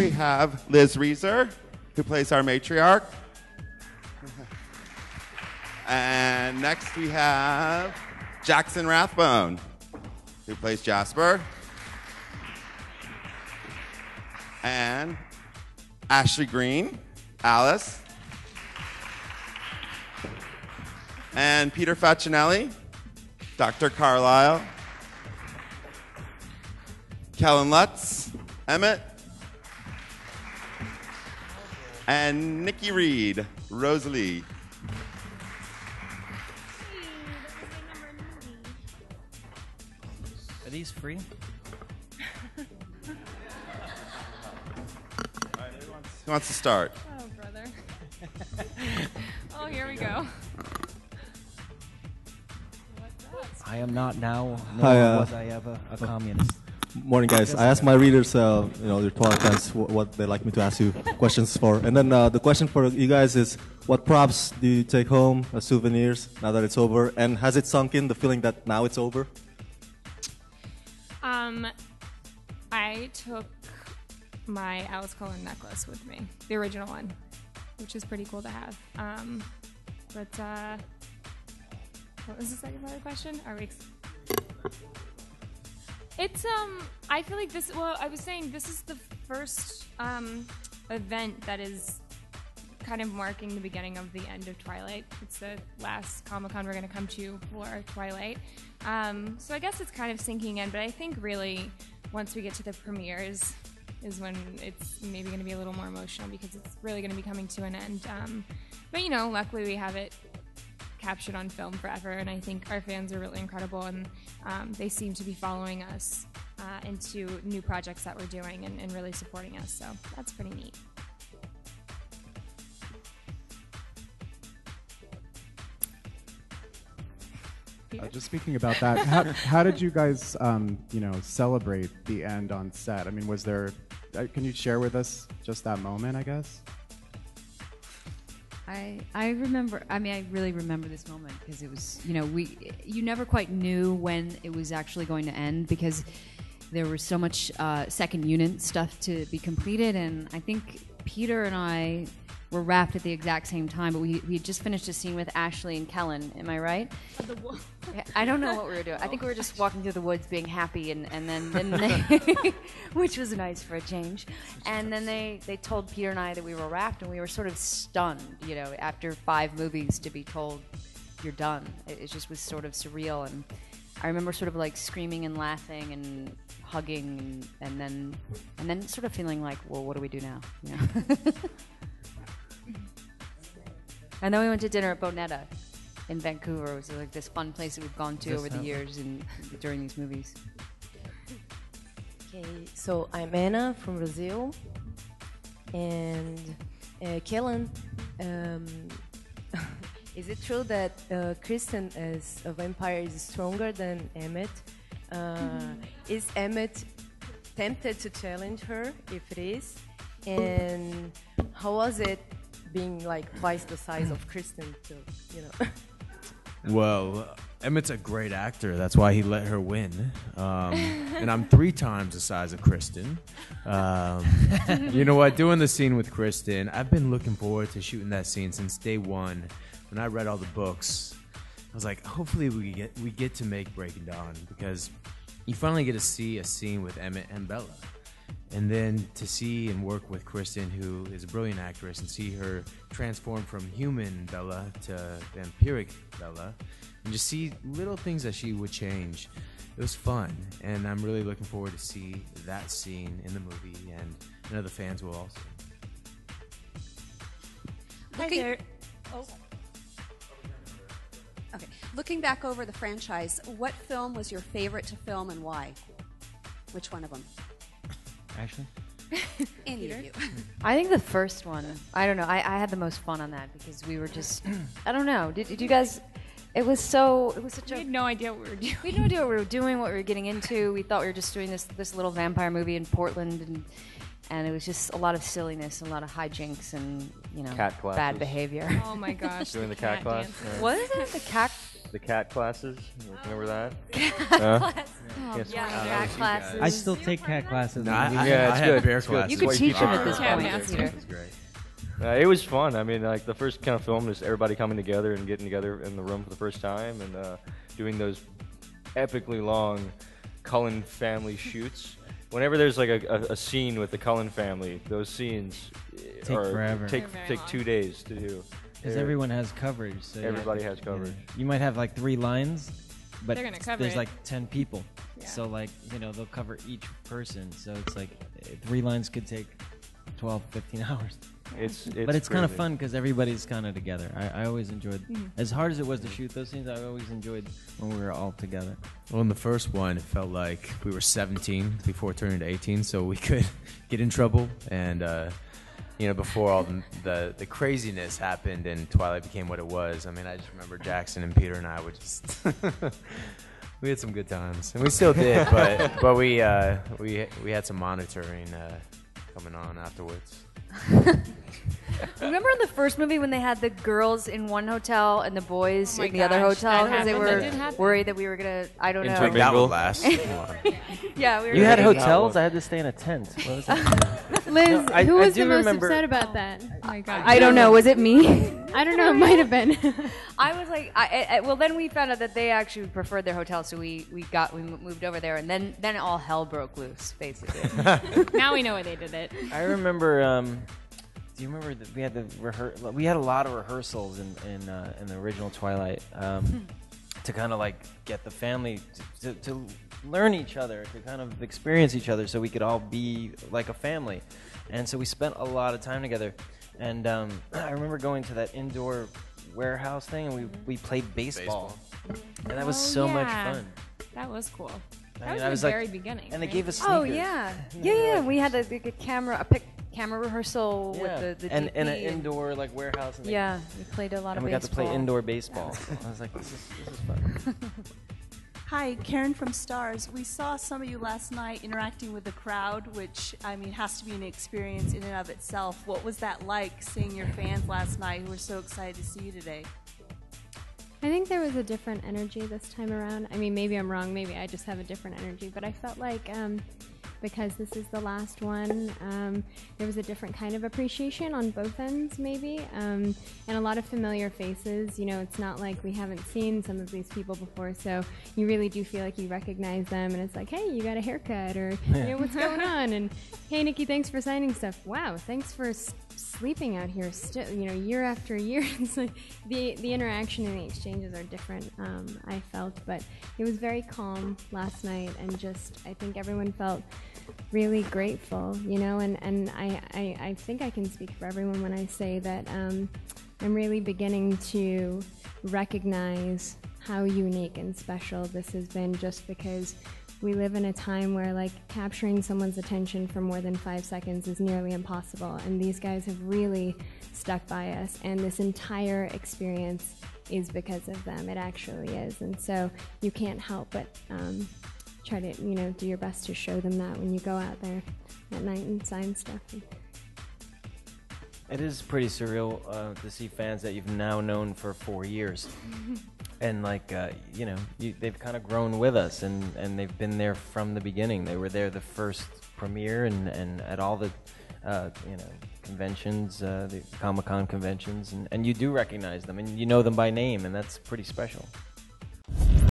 we have Liz Reaser, who plays our matriarch. And next we have Jackson Rathbone, who plays Jasper. And Ashley Greene, Alice. And Peter Facinelli, Dr. Carlisle. Kellan Lutz, Emmett. And Nikki Reed, Rosalie. Are these free? Who wants to start? Oh, brother. Oh, here we go. I am not now, nor Hi, was I ever a communist. Morning, guys. I asked my readers, your Twilight fans, what they like me to ask you questions for. And then the question for you guys is, what props do you take home as souvenirs now that it's over? And has it sunk in, the feeling that now it's over? I took my Alice Cullen necklace with me, the original one, which is pretty cool to have. What was the second part of the question? It's I feel like this. Well, I was saying this is the first event that is kind of marking the beginning of the end of Twilight. It's the last Comic-Con we're going to come to for Twilight. So I guess it's kind of sinking in, but I think really once we get to the premieres is when it's maybe going to be a little more emotional because it's really going to be coming to an end. But you know, luckily we have it captured on film forever, and I think our fans are really incredible, and they seem to be following us into new projects that we're doing and really supporting us, so that's pretty neat. Just speaking about that, how did you guys, celebrate the end on set? I mean, was there? Can you share with us just that moment? I guess. I remember. I mean, I really remember this moment because it was, you never quite knew when it was actually going to end because there was so much second unit stuff to be completed, and I think Peter and I were wrapped at the exact same time, but we had just finished a scene with Ashley and Kellan. Am I right? I don't know what we were doing. I think we were just walking through the woods being happy, and then they, which was nice for a change. And then they told Peter and I that we were wrapped, and we were sort of stunned, after 5 movies to be told you're done. It just was sort of surreal, and I remember sort of like screaming and laughing and hugging, and then sort of feeling like, well, what do we do now? And then we went to dinner at Bonetta in Vancouver. It was like this fun place that we've gone to over the years and during these movies. Okay, so I'm Anna from Brazil, and Kellan, is it true that Kristen as a vampire is stronger than Emmett? Is Emmett tempted to challenge her if it is? And how was it being like twice the size of Kristen? Well, Emmett's a great actor. That's why he let her win. And I'm 3 times the size of Kristen. You know what? Doing the scene with Kristen, I've been looking forward to shooting that scene since day one. When I read all the books, I was like, hopefully we get to make Breaking Dawn, because you finally get to see a scene with Emmett and Bella. And then to see and work with Kristen, who is a brilliant actress, and see her transform from human Bella to vampiric Bella, and just see little things that she would change. It was fun, and I'm really looking forward to see that scene in the movie, and I know the fans will also. Hi there. Oh. Okay. Looking back over the franchise, what film was your favorite to film and why? Which one of them? Ashley? Any of you. I think the first one. I don't know. I had the most fun on that because we were just. I don't know. Did you guys? It was such We had no idea what we were doing. We had no idea what we were doing, what we were getting into. We thought we were just doing this little vampire movie in Portland, and it was just a lot of silliness, a lot of hijinks, and Cat classes. bad behavior. Oh my gosh. Doing the cat class. What is it? The cat. the cat classes. Remember that? Cat classes. I still take cat classes. No, Yeah, it's I good. had bear It's good. classes. You could Why teach keep him it at this fun. point. Peter. It was great. It was fun. I mean, like the first kind of film is everybody coming together and getting together in the room for the first time and doing those epically long Cullen family shoots. Whenever there's like a scene with the Cullen family, those scenes Take forever. Take Very long. 2 days to do. Because everyone has coverage. So Everybody has coverage. You might have like 3 lines, but They're gonna cover there's it. like 10 people. Yeah. So like, they'll cover each person. So it's like 3 lines could take 12, 15 hours. But it's kind of crazy. fun because everybody's kind of together. I always enjoyed, as hard as it was to shoot those scenes, I always enjoyed when we were all together. Well, in the first one, it felt like we were 17 before turning to 18, so we could get in trouble. And, before all the craziness happened and Twilight became what it was, I mean, I just remember Jackson and Peter and I would just... we had some good times. And we still did, but we had some monitoring coming on afterwards. Remember in the first movie when they had the girls in one hotel and the boys Oh my in the other gosh, hotel that because they happened. That were did happen. worried that we were gonna, I don't know. Like that would last. Yeah, we were. You had gonna- hotels? I had to stay in a tent. What was that? Liz, No, I- who I was do the most remember- upset about that? Oh my God. I don't know. Was it me? I don't know. It might have been. I was like, well, then we found out that they actually preferred their hotel, so we moved over there, and then all hell broke loose, basically. Now we know why they did it. I remember. Do you remember that we had we had a lot of rehearsals in the original Twilight to kind of like get the family to learn each other, to kind of experience each other, so we could all be like a family. And so we spent a lot of time together. And I remember going to that indoor warehouse thing, and we played baseball. And that was so much fun. That was cool. That mean, was I the was like- very beginning. And they right? gave us sneakers. Oh yeah. We had a camera rehearsal with the and DP an indoor like warehouse. And yeah, we played a lot and of we baseball. got to play indoor baseball. I was like, this is fun. Hi, Karen from Stars. We saw some of you last night interacting with the crowd, which, I mean, has to be an experience in and of itself. What was that like, seeing your fans last night who were so excited to see you today? I think there was a different energy this time around. I mean, maybe I'm wrong. Maybe I just have a different energy. But I felt like because this is the last one, there was a different kind of appreciation on both ends, maybe. And a lot of familiar faces. You know, it's not like we haven't seen some of these people before. So you really do feel like you recognize them. And it's like, hey, you got a haircut. Or, you know, what's going on? And, hey, Nikki, thanks for signing stuff. Wow, thanks for sleeping out here still, you know, year after year. It's like the interaction and the exchanges are different, I felt, but it was very calm last night, and just I think everyone felt really grateful, you know, and I think I can speak for everyone when I say that I'm really beginning to recognize how unique and special this has been, just because we live in a time where, like, capturing someone's attention for more than 5 seconds is nearly impossible, and these guys have really stuck by us, and this entire experience is because of them. It actually is, and so you can't help but try to, you know, do your best to show them that when you go out there at night and sign stuff. It is pretty surreal to see fans that you've now known for 4 years. And like, you know, they've kind of grown with us, and they've been there from the beginning. They were there the first premiere and at all the, you know, conventions, the Comic-Con conventions, and you do recognize them, and you know them by name, and that's pretty special.